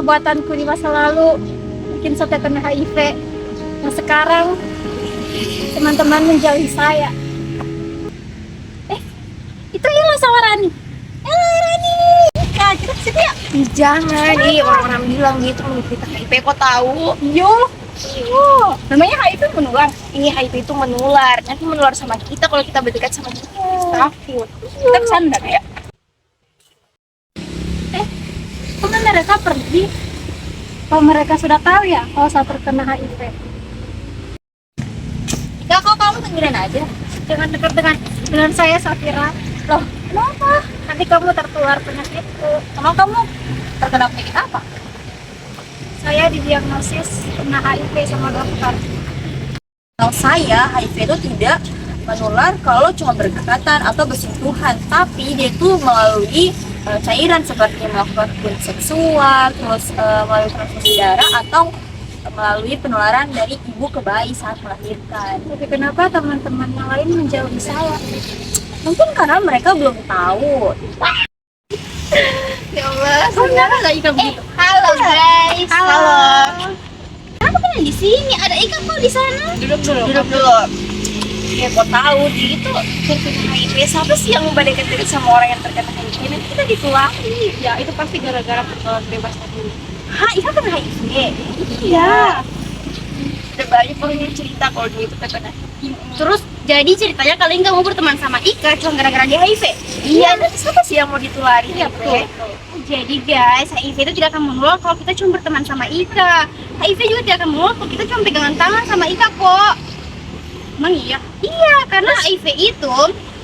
perbuatanku di masa lalu bikin saya terkena HIV. Nah sekarang teman-teman menjauhi saya. Itu Ella sama Rani. Rani, Kak, kita kesini ya? Jangan, orang-orang bilang gitu menderita HIV, kok tahu? Yo, namanya HIV menular. Ini HIV itu menular, nanti menular sama kita kalau kita berdekat sama dia. Takut. Kita kesana nggak ya? Kemana mereka pergi? Kalau mereka sudah tahu ya kalau saya terkena HIV. Kak, kok kamu sendirian aja? Jangan dekat dengan saya, Safira. Loh, kenapa? Nanti kamu tertular penyakitku. Emang kamu terkena penyakit apa? Saya didiagnosis kena HIV sama dokter. Kalau saya, HIV itu tidak menular kalau cuma berdekatan atau bersentuhan, tapi dia itu melalui cairan seperti melakukan hubungan seksual, terus melalui transfusi darah atau melalui penularan dari ibu ke bayi saat melahirkan. Tapi kenapa teman-teman yang lain menjauhi saya? Mungkin karena mereka belum tahu. Ya Allah, Kenapa nggak Ika begitu? Halo guys. Halo. Kenapa kalian di sini? Ada Ika kok di sana. Duduk dulu. Ya kok tahu dia itu terkena HIV. Siapa sih yang mau dekat sama orang yang terkena HIV? Nanti kita ditulari. ya itu pasti gara-gara pergaulan bebas tadi. Hah, Ika kena HIV? Iya. Udah banyak orang yang cerita kalau dia itu terkena. Terus jadi ceritanya kalian nggak mau berteman sama Ika cuma gara-gara dia HIV. Iya, nanti siapa sih yang mau ditulari? Iya, betul. Jadi guys, HIV itu tidak akan menular kalau kita cuma berteman sama Ika. HIV juga tidak akan menular kalau kita cuma pegangan tangan sama Ika kok. Emang iya? Iya, karena HIV itu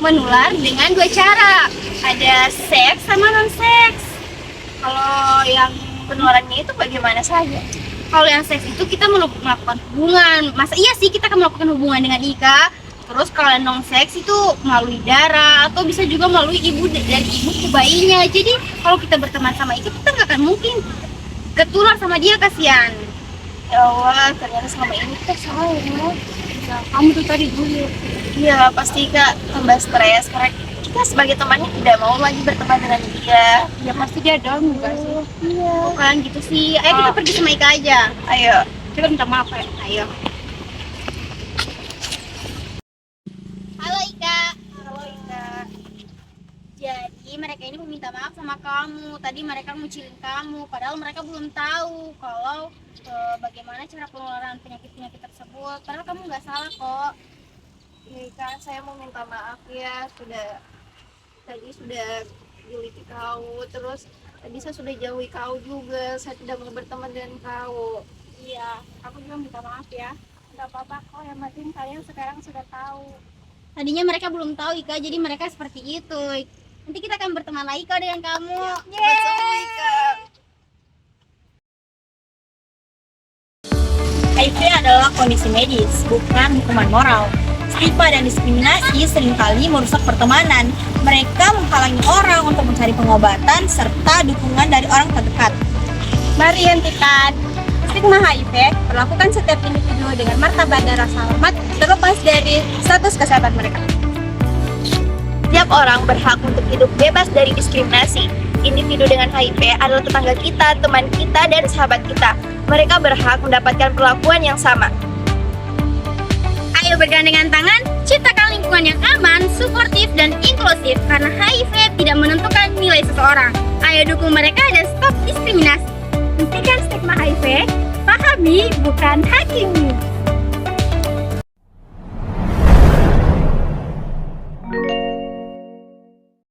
menular dengan dua cara. Ada seks sama non seks. Kalau yang Penularannya itu bagaimana saja? Kalau yang seks itu kita melakukan hubungan. Masa iya sih kita akan melakukan hubungan dengan Ika. Terus kalau non seks itu melalui darah atau bisa juga melalui dari ibu ke bayinya. Jadi kalau kita berteman sama Ika kita nggak akan mungkin ketular sama dia, kasihan. Ya Allah, ternyata selama ini kita salah ya. ya, kamu tuh tadi dulu. Iya, pasti Kak tambah stres karena kita sebagai temannya tidak mau lagi berteman dengan dia. Ya pasti dia down juga sih. Iya. Bukan gitu sih. Ayo kita pergi sama Ika aja. Ayo. Kita minta maaf ya. Ayo. Halo Ika. Halo Ika. Jadi mereka ini meminta maaf sama kamu. Tadi mereka ngucilin kamu, padahal mereka belum tahu kalau bagaimana cara penularan penyakit-penyakit tersebut. Padahal kamu nggak salah kok. Ya Kak, saya mau minta maaf ya tadi sudah juliti kau, terus tadi saya sudah jauhi kau juga, saya tidak mau berteman dengan kau. Iya, aku juga minta maaf ya. Enggak apa-apa kok, yang penting kalian sekarang sudah tahu. Tadinya mereka belum tahu Ika, jadi mereka seperti itu. Nanti kita akan berteman lagi kok dengan kamu. Bersama Ika. HIV adalah kondisi medis, bukan hukuman moral. Stigma dan diskriminasi seringkali merusak pertemanan. Mereka menghalangi orang untuk mencari pengobatan serta dukungan dari orang terdekat. Mari hentikan stigma HIV, perlakukan setiap individu dengan martabat dan rasa hormat terlepas dari status kesehatan mereka. Setiap orang berhak untuk hidup bebas dari diskriminasi. Individu dengan HIV adalah tetangga kita, teman kita, dan sahabat kita. Mereka berhak mendapatkan perlakuan yang sama. Ayo bergandengan tangan, ciptakan lingkungan yang aman, suportif, dan inklusif karena HIV tidak menentukan nilai seseorang. Ayo dukung mereka dan stop diskriminasi. Hentikan stigma HIV, pahami bukan hakimi.